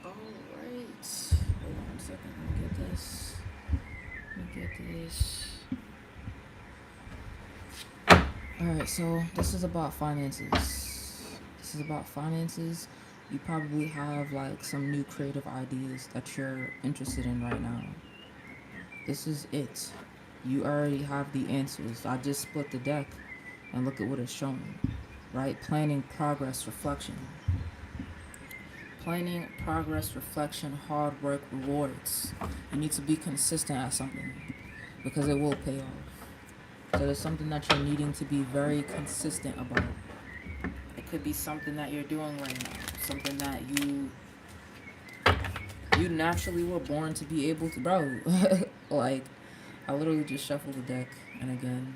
Alright. Hold on a second. Let me get this. Let me get this. Alright, so this is about finances. This is about finances. You probably have like some new creative ideas that you're interested in right now. This is it. You already have the answers. I just split the deck and look at what it's showing. Right? Planning, progress, reflection. Planning, progress, reflection, hard work, rewards. You need to be consistent at something because it will pay off. So there's something that you're needing to be very consistent about. It could be something that you're doing right now, something that you naturally were born to be able to, bro. Like, I literally just shuffled the deck, and again,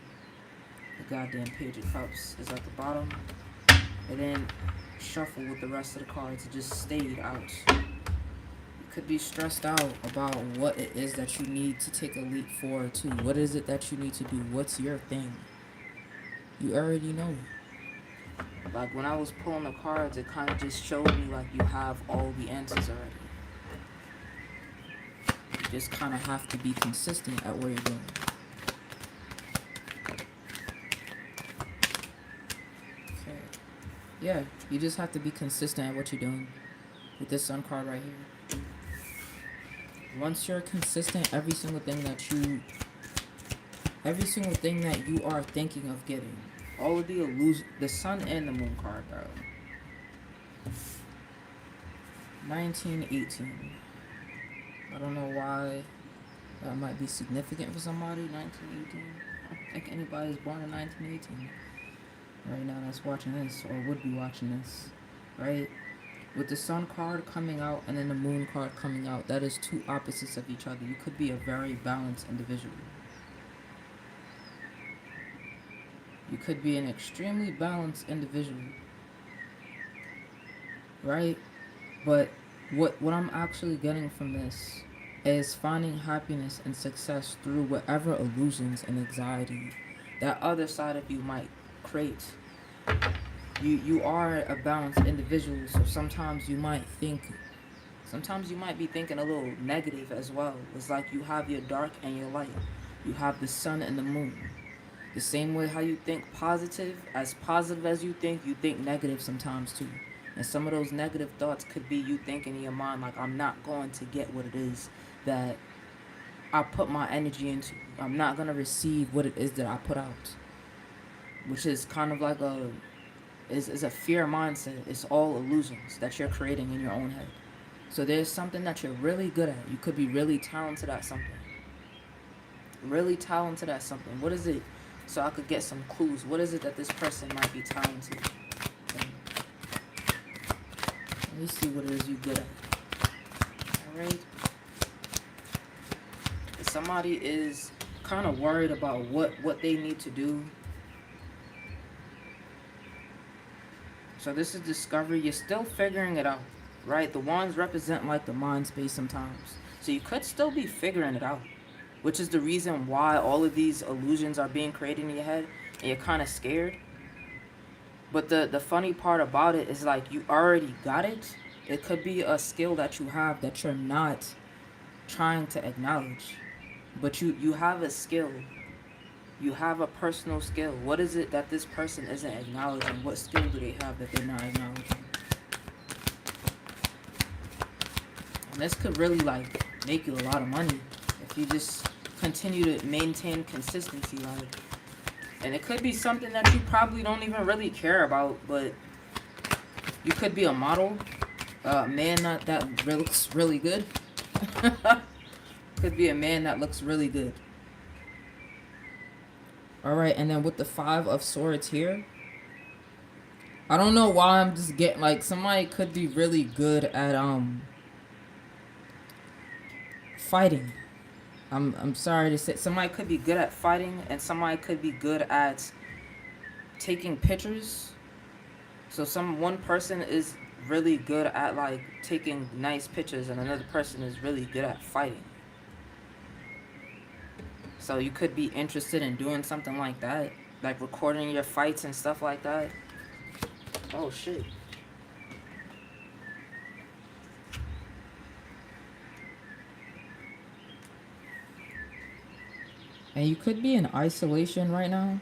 the goddamn Page of Cups is at the bottom. And then shuffle with the rest of the cards. It just stayed out. You could be stressed out about what it is that you need to take a leap forward to. What is it that you need to do? What's your thing? You already know. Like when I was pulling the cards, it kind of just showed me like you have all the answers already. You just kind of have to be consistent at what you're doing. Okay. Yeah, you just have to be consistent at what you're doing. With this Sun card right here. Once you're consistent, every single thing that you are thinking of getting, all of the illusion, the Sun and the Moon card, bro. 1918. I don't know why that might be significant for somebody. 1918. I don't think anybody's born in 1918 right now that's watching this or would be watching this, right? With the Sun card coming out and then the Moon card coming out, that is two opposites of each other. You could be a very balanced individual. You could be an extremely balanced individual, right? But what I'm actually getting from this is finding happiness and success through whatever illusions and anxiety that other side of you might create. You are a balanced individual, so sometimes you might be thinking a little negative as well. It's like you have your dark and your light. You have the Sun and the Moon. The same way how you think positive as you think negative sometimes too. And some of those negative thoughts could be you thinking in your mind like, I'm not going to get what it is that I put my energy into. I'm not going to receive what it is that I put out. Which is kind of like is a fear mindset. It's all illusions that you're creating in your own head. So there's something that you're really good at. You could be really talented at something. Really talented at something. What is it? So I could get some clues. What is it that this person might be talented? Let me see what it is you're good at. Alright? Somebody is kind of worried about what they need to do. So this is discovery. You're still figuring it out, right? The wands represent like the mind space sometimes. So you could still be figuring it out, which is the reason why all of these illusions are being created in your head and you're kind of scared. But the funny part about it is like you already got it. It could be a skill that you have that you're not trying to acknowledge. But you have a skill. You have a personal skill. What is it that this person isn't acknowledging? What skill do they have that they're not acknowledging? And this could really like make you a lot of money if you just continue to maintain consistency. Like, and it could be something that you probably don't even really care about, but you could be a model, a man that looks really good. Could be a man that looks really good. Alright, and then with the 5 of Swords here, I don't know why I'm just getting, like, somebody could be really good at, fighting. I'm sorry to say, somebody could be good at fighting, and somebody could be good at taking pictures. So one person is really good at, like, taking nice pictures, and another person is really good at fighting. So you could be interested in doing something like that, like recording your fights and stuff like that. Oh shit. And you could be in isolation right now.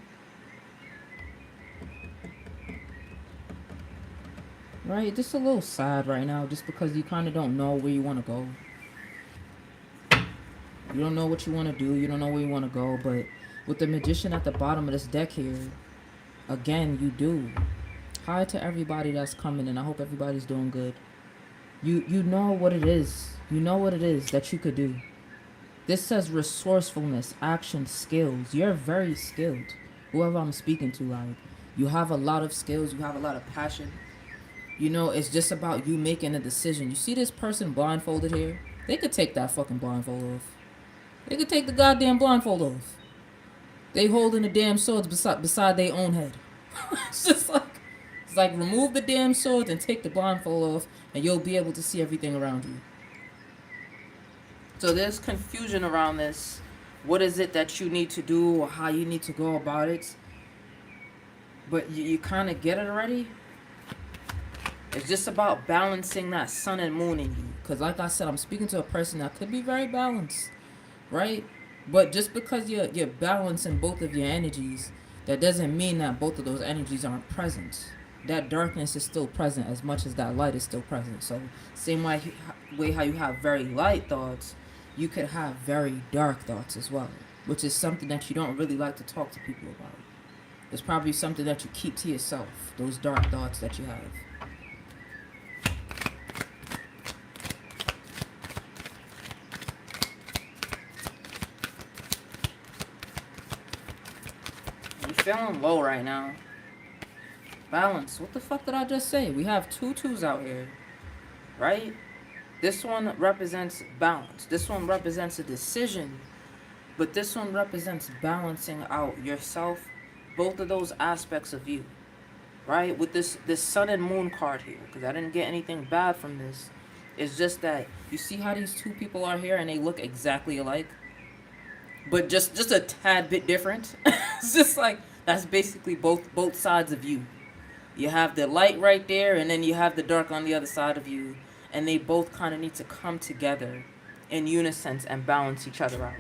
Right? Just a little sad right now just because you kind of don't know where you want to go. You don't know what you want to do. You don't know where you want to go. But with the magician at the bottom of this deck here, again, you do. Hi to everybody that's coming in. I hope everybody's doing good. You know what it is. You know what it is that you could do. This says resourcefulness, action, skills. You're very skilled. Whoever I'm speaking to, like, you have a lot of skills. You have a lot of passion. You know, it's just about you making a decision. You see this person blindfolded here? They could take that fucking blindfold off. They could take the goddamn blindfold off. They holding the damn swords beside their own head. It's like remove the damn swords and take the blindfold off, and you'll be able to see everything around you. So there's confusion around this. What is it that you need to do or how you need to go about it? But you kind of get it already. It's just about balancing that sun and moon in you. Because like I said, I'm speaking to a person that could be very balanced, right? But just because you're balancing both of your energies, that doesn't mean that both of those energies aren't present. That darkness is still present as much as that light is still present. So same way how you have very light thoughts, you could have very dark thoughts as well, which is something that you don't really like to talk to people about. It's probably something that you keep to yourself, those dark thoughts that you have. I'm feeling low right now. Balance. What the fuck did I just say? We have two twos out here, right? This one represents balance. This one represents a decision. But this one represents balancing out yourself, both of those aspects of you, right? With this sun and moon card here, because I didn't get anything bad from this. It's just that you see how these two people are here and they look exactly alike, but just a tad bit different. It's just like that's basically both sides of you. You have the light right there, and then you have the dark on the other side of you, and they both kind of need to come together in unison and balance each other out.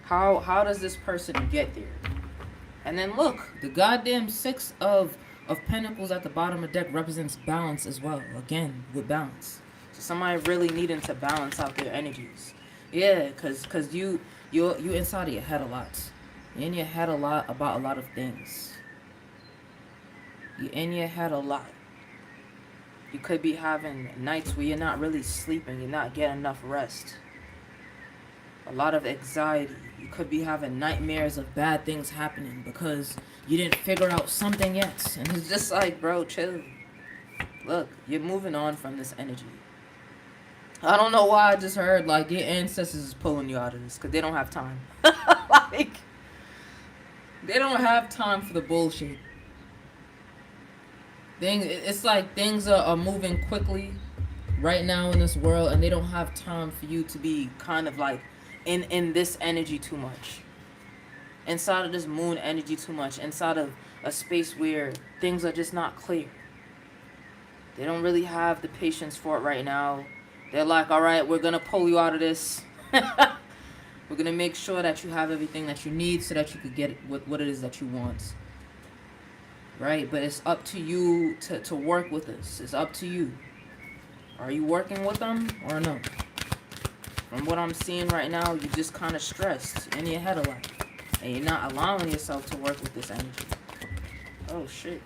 How does this person get there? And then look, the goddamn six of pentacles at the bottom of the deck represents balance as well. Again, with balance. So somebody really needing to balance out their energies. Yeah, cause you inside of your head a lot. You're in your head a lot about a lot of things. You're in your head a lot. You could be having nights where you're not really sleeping. You're not getting enough rest. A lot of anxiety. You could be having nightmares of bad things happening because you didn't figure out something yet. And it's just like, bro, chill. Look, you're moving on from this energy. I don't know why I just heard, like, your ancestors is pulling you out of this because they don't have time. Like, they don't have time for the bullshit. It's like things are moving quickly right now in this world, and they don't have time for you to be kind of like in this energy too much, inside of this moon energy too much, inside of a space where things are just not clear. They don't really have the patience for it right now. They're like, all right, we're gonna pull you out of this. We're gonna make sure that you have everything that you need so that you could get what it is that you want. Right? But it's up to you to work with this. It's up to you. Are you working with them or no? From what I'm seeing right now, you're just kind of stressed in your head a lot. And you're not allowing yourself to work with this energy. Oh, shit.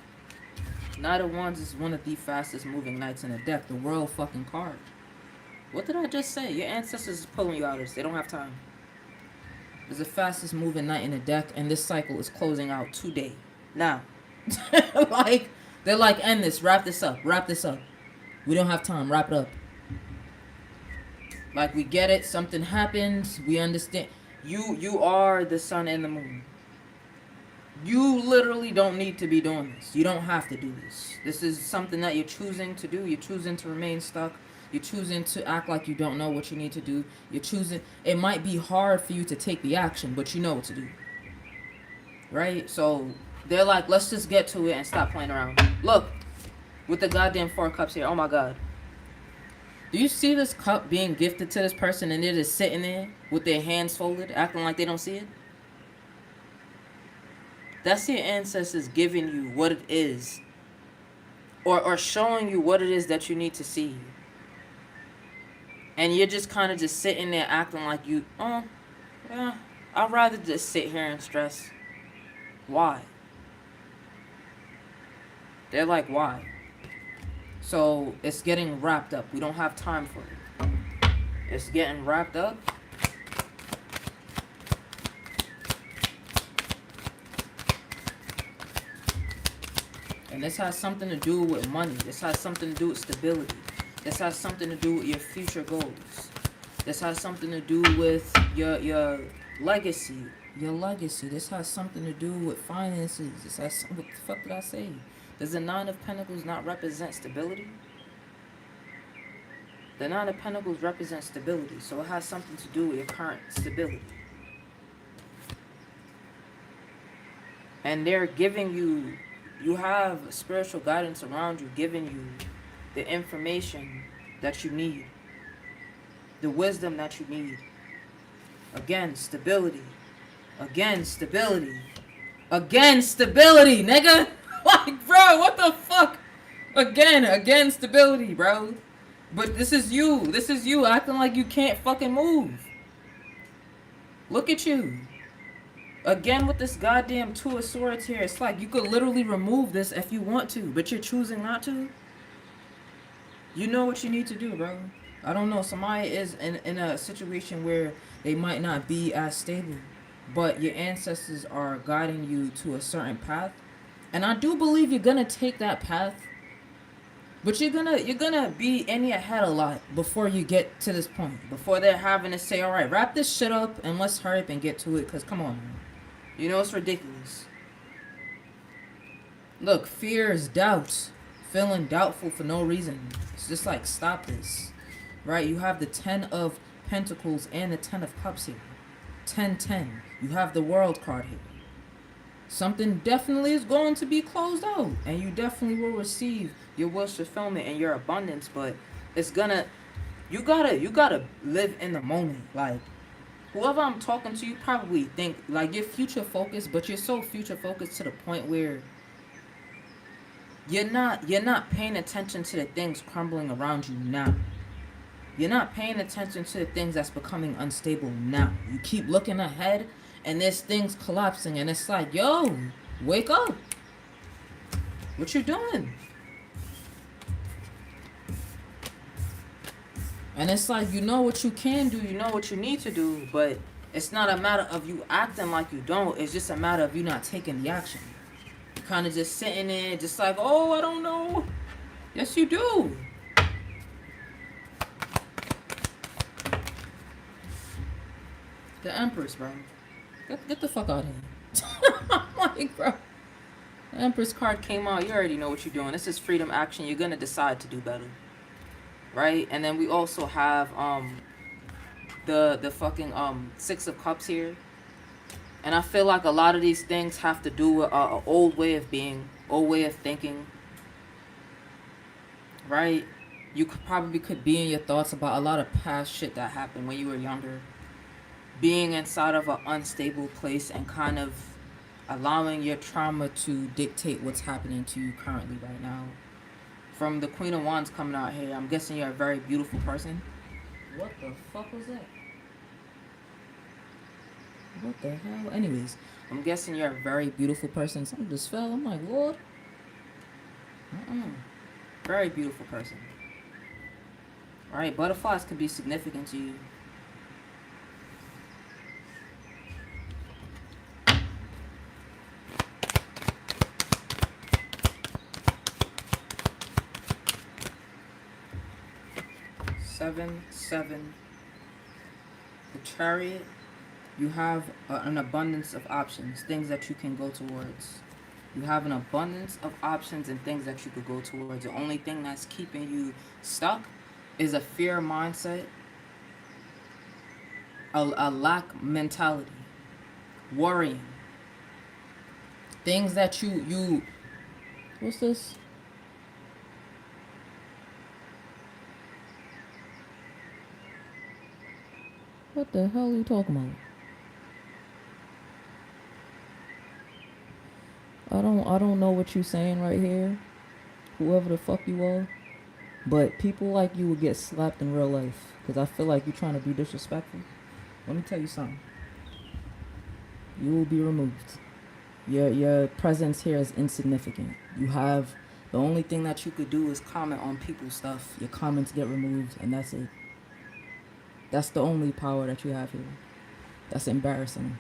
Knight of Wands is one of the fastest moving knights in the deck. The World fucking card. What did I just say? Your ancestors is pulling you out of this. They don't have time. It's the fastest moving knight in the deck, and this cycle is closing out today. Now. Like, they're like, end this, wrap this up. We don't have time, wrap it up. Like, we get it, something happens, we understand. You are the sun and the moon. You literally don't need to be doing this. You don't have to do this. This is something that you're choosing to do. You're choosing to remain stuck. You're choosing to act like you don't know what you need to do. You're choosing, it might be hard for you to take the action, but you know what to do. Right? So they're like, let's just get to it and stop playing around. Look, with the goddamn 4 cups here. Oh my god. Do you see this cup being gifted to this person and they're just sitting there with their hands folded, acting like they don't see it? That's your ancestors giving you what it is, or showing you what it is that you need to see. And you're just kind of just sitting there acting like you, oh, yeah, I'd rather just sit here and stress. Why? They're like, why? So it's getting wrapped up. We don't have time for it. It's getting wrapped up. And this has something to do with money. This has something to do with stability. This has something to do with your future goals. This has something to do with your legacy. Your legacy. This has something to do with finances. This has what the fuck did I say? Does the Nine of Pentacles not represent stability? The Nine of Pentacles represents stability, so it has something to do with your current stability. And they're giving you, you have spiritual guidance around you, giving you the information that you need, the wisdom that you need. Again, stability. Again, stability. Again, stability, nigga. Like, bro, what the fuck? Again, stability, bro. But this is you. This is you acting like you can't fucking move. Look at you. Again with this goddamn Two of Swords here. It's like you could literally remove this if you want to, but you're choosing not to. You know what you need to do, bro. I don't know. Somebody is in a situation where they might not be as stable, but your ancestors are guiding you to a certain path. And I do believe you're gonna take that path. But you're gonna be in your head a lot before you get to this point. Before they're having to say, alright, wrap this shit up and let's hurry up and get to it, cause come on, man. You know it's ridiculous. Look, fear is doubt. Feeling doubtful for no reason. It's just like, stop this. Right? You have the 10 of Pentacles and the 10 of Cups here. 10-10. You have the World card here. Something definitely is going to be closed out. And you definitely will receive your wish fulfillment and your abundance. But it's gonna... You gotta live in the moment. Like, whoever I'm talking to, you probably think, like, you're future focused. But you're so future focused to the point where... You're not paying attention to the things crumbling around you now. You're not paying attention to the things that's becoming unstable now. You keep looking ahead and there's things collapsing and it's like, yo, wake up. What you doing? And it's like, you know what you can do, you know what you need to do, but it's not a matter of you acting like you don't. It's just a matter of you not taking the action. Kind of just sitting there, just like, oh, I don't know. Yes, you do. The Empress, bro. Get the fuck out of here. I'm like, bro. The Empress card came out. You already know what you're doing. This is freedom action. You're gonna decide to do better, right? And then we also have the fucking Six of Cups here. And I feel like a lot of these things have to do with an old way of being, old way of thinking, right? You could be in your thoughts about a lot of past shit that happened when you were younger. Being inside of an unstable place and kind of allowing your trauma to dictate what's happening to you currently right now. From the Queen of Wands coming out here, I'm guessing you're a very beautiful person. What the fuck was that? What the hell? Anyways, I'm guessing you're a very beautiful person. Something just fell. I'm like, Lord. Very beautiful person. Alright, butterflies could be significant to you. Seven. The Chariot. You have an abundance of options, things that you can go towards. You have an abundance of options and things that you could go towards. The only thing that's keeping you stuck is a fear mindset, a lack mentality, worrying. Things that you what's this? What the hell are you talking about? I don't know what you saying right here. Whoever the fuck you are. But people like you will get slapped in real life. Because I feel like you're trying to be disrespectful. Let me tell you something. You will be removed. Your presence here is insignificant. You have the only thing that you could do is comment on people's stuff. Your comments get removed, and that's it. That's the only power that you have here. That's embarrassing.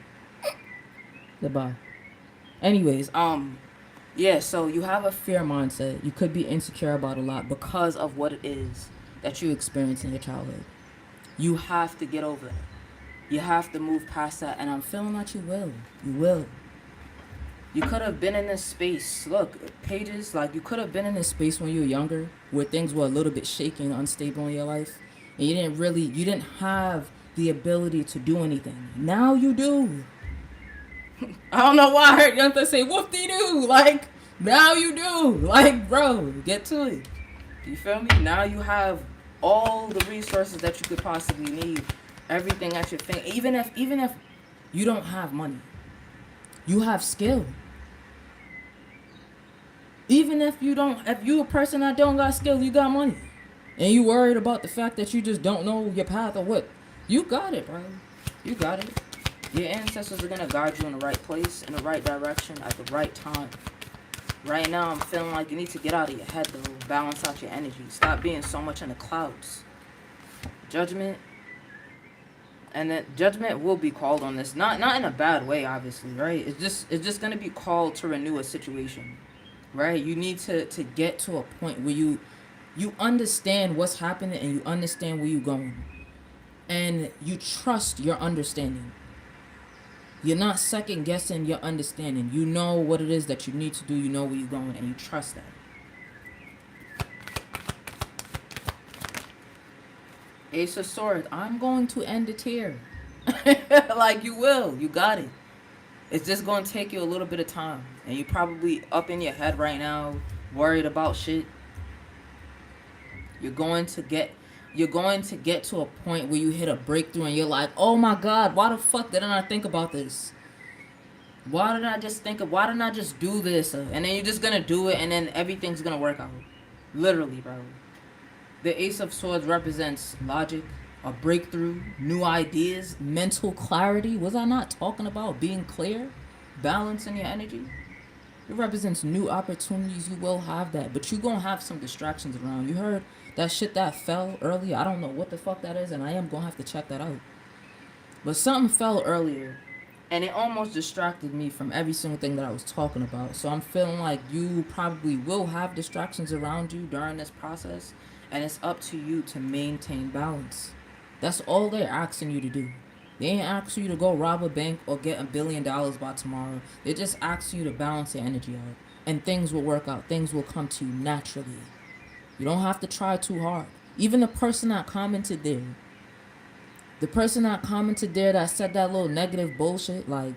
Goodbye. Anyways, yeah, so you have a fear mindset. You could be insecure about a lot because of what it is that you experienced in your childhood. You have to get over it. You have to move past that, and I'm feeling that you will. You will. You could have been in this space. Look, Pages, like you could have been in this space when you were younger, where things were a little bit shaky and unstable in your life, and you didn't have the ability to do anything. Now you do. I don't know why I heard Yunta say whoop-de-doo. Like, now you do. Like, bro, get to it. You feel me? Now you have all the resources that you could possibly need. Everything at your finger. Even if you don't have money, you have skill. Even if you a person that don't got skill, you got money. And you worried about the fact that you just don't know your path or what. You got it, bro. You got it. Your ancestors are gonna guide you in the right place, in the right direction, at the right time. Right now, I'm feeling like you need to get out of your head, though. Balance out your energy. Stop being so much in the clouds. Judgment. And then judgment will be called on this. Not in a bad way, obviously, right? It's just gonna be called to renew a situation. Right? You need to get to a point where you understand what's happening and you understand where you're going. And you trust your understanding. You're not second guessing your understanding. You know what it is that you need to do. You know where you're going, and you trust that. Ace of Swords. I'm going to end it here. Like, you will. You got it. It's just going to take you a little bit of time. And you're probably up in your head right now, worried about shit. You're going to get to a point where you hit a breakthrough and you're like, oh my God, why the fuck didn't I think about this? Why didn't I just do this? And then you're just going to do it, and then everything's going to work out. Literally, bro. The Ace of Swords represents logic, a breakthrough, new ideas, mental clarity. Was I not talking about being clear? Balance in your energy? It represents new opportunities. You will have that, but you're going to have some distractions around. You heard that shit that fell earlier? I don't know what the fuck that is, and I am going to have to check that out. But something fell earlier, and it almost distracted me from every single thing that I was talking about. So I'm feeling like you probably will have distractions around you during this process, and it's up to you to maintain balance. That's all they're asking you to do. They ain't asking you to go rob a bank or get $1 billion by tomorrow. They just ask you to balance your energy out, and things will work out. Things will come to you naturally. You don't have to try too hard. Even the person that commented there, that said that little negative bullshit, like,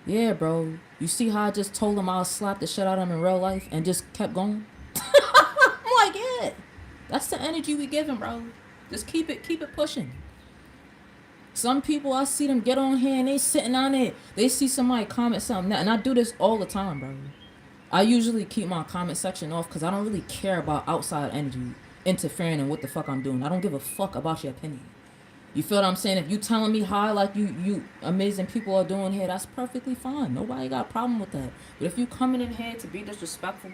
yeah, bro, you see how I just told him I'll slap the shit out of him in real life and just kept going? I'm like, yeah, that's the energy we giving, bro. Just keep it pushing. Some people, I see them get on here and they sitting on it. They see somebody comment something, and I do this all the time, bro. I usually keep my comment section off because I don't really care about outside energy interfering in what the fuck I'm doing. I don't give a fuck about your opinion. You feel what I'm saying? If you telling me how like you amazing people are doing here, that's perfectly fine. Nobody got a problem with that. But if you coming in here to be disrespectful,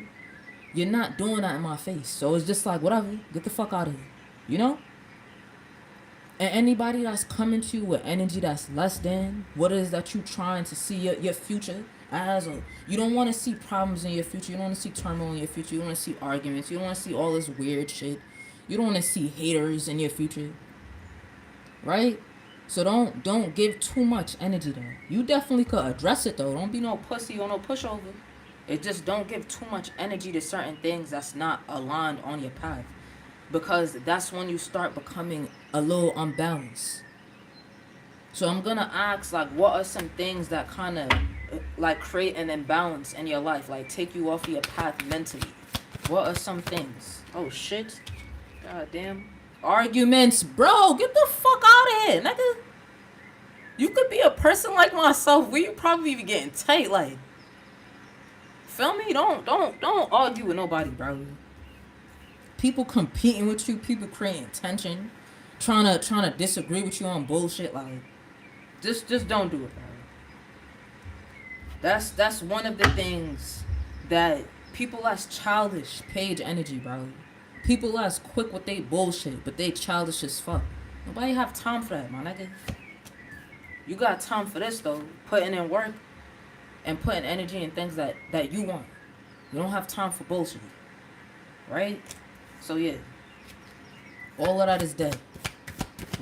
you're not doing that in my face. So it's just like, whatever, get the fuck out of here. You know? And anybody that's coming to you with energy that's less than what it is that you trying to see your future as, or you don't want to see problems in your future. You don't want to see turmoil in your future. You don't want to see arguments. You don't want to see all this weird shit. You don't want to see haters in your future. Right? So don't give too much energy there. You definitely could address it though. Don't be no pussy or no pushover. It just don't give too much energy to certain things that's not aligned on your path. Because that's when you start becoming a little unbalanced. So I'm gonna ask, like, what are some things that kind of like create an imbalance in your life, like take you off your path mentally? What are some things? Oh shit! God damn! Arguments, bro. Get the fuck out of here, nigga. You could be a person like myself where you probably be getting tight, like, feel me? Don't argue with nobody, bro. People competing with you, people creating tension, trying to disagree with you on bullshit, like, just don't do it, bro. That's one of the things that people that's childish page energy, bro. People that's quick with they bullshit, but they childish as fuck. Nobody have time for that, my nigga. You got time for this though, putting in work and putting energy in things that you want. You don't have time for bullshit, right? So yeah, all of that is dead.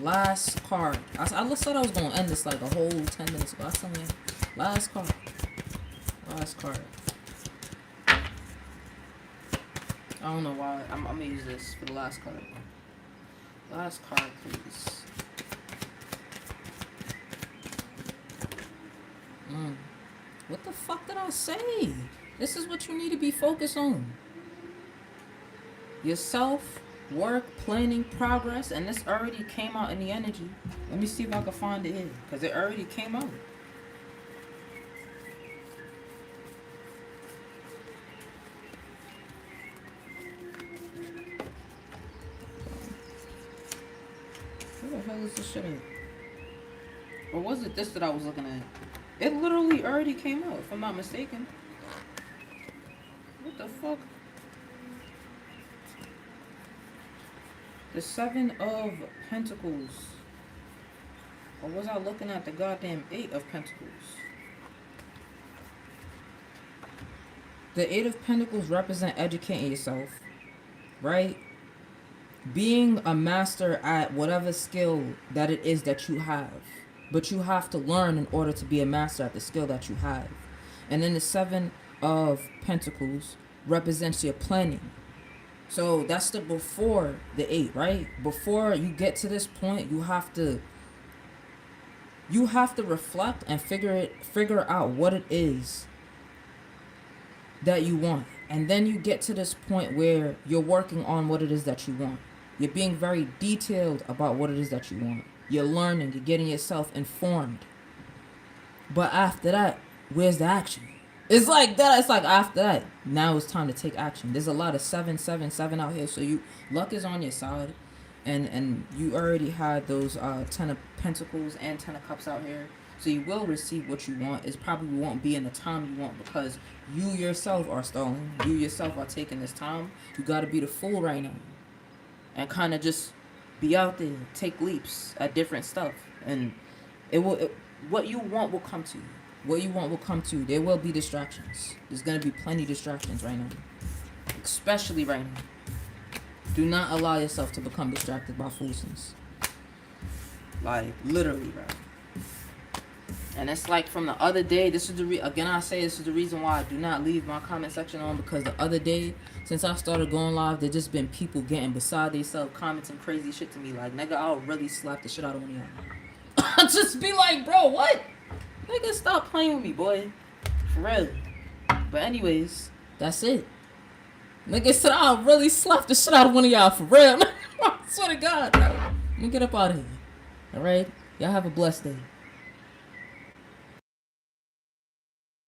Last card. I said I was gonna end this like a whole 10 minutes ago. I was telling you, last card. Last card. I don't know why. I'm gonna use this for the last card. Last card, please. What the fuck did I say? This is what you need to be focused on. Yourself, work, planning, progress, and this already came out in the energy. Let me see if I can find it here, because it already came out. Where the hell is this shit at? Or was it this that I was looking at? It literally already came out, if I'm not mistaken. What the fuck? The 7 of Pentacles. Or was I looking at the goddamn 8 of Pentacles? The 8 of Pentacles represent educating yourself, right? Being a master at whatever skill that it is that you have. But you have to learn in order to be a master at the skill that you have. And then the 7 of Pentacles represents your planning. So that's the before the 8, right? Before you get to this point, you have to reflect and figure out what it is that you want. And then you get to this point where you're working on what it is that you want. You're being very detailed about what it is that you want. You're learning, you're getting yourself informed. But after that, where's the action? It's like that. It's like after that, now it's time to take action. There's a lot of 7 out here, so luck is on your side, and you already had those 10 of Pentacles and 10 of Cups out here, so you will receive what you want. It probably won't be in the time you want because you yourself are stalling. You yourself are taking this time. You got to be the fool right now, and kind of just be out there, take leaps at different stuff, and what you want will come to you. What you want will come to you. There will be distractions. There's going to be plenty of distractions right now. Especially right now. Do not allow yourself to become distracted by foolishness. Like, literally, bro. And it's like from the other day, this is the reason why I do not leave my comment section on, because the other day, since I started going live, there's just been people getting beside themselves, commenting crazy shit to me. Like, nigga, I'll really slap the shit out of one of y'all. I'll just be like, bro, what? Nigga, stop playing with me, boy. For real. But anyways, that's it. Nigga said I'll really slap the shit out of one of y'all, for real. I swear to God, bro. Let me get up out of here. Alright? Y'all have a blessed day.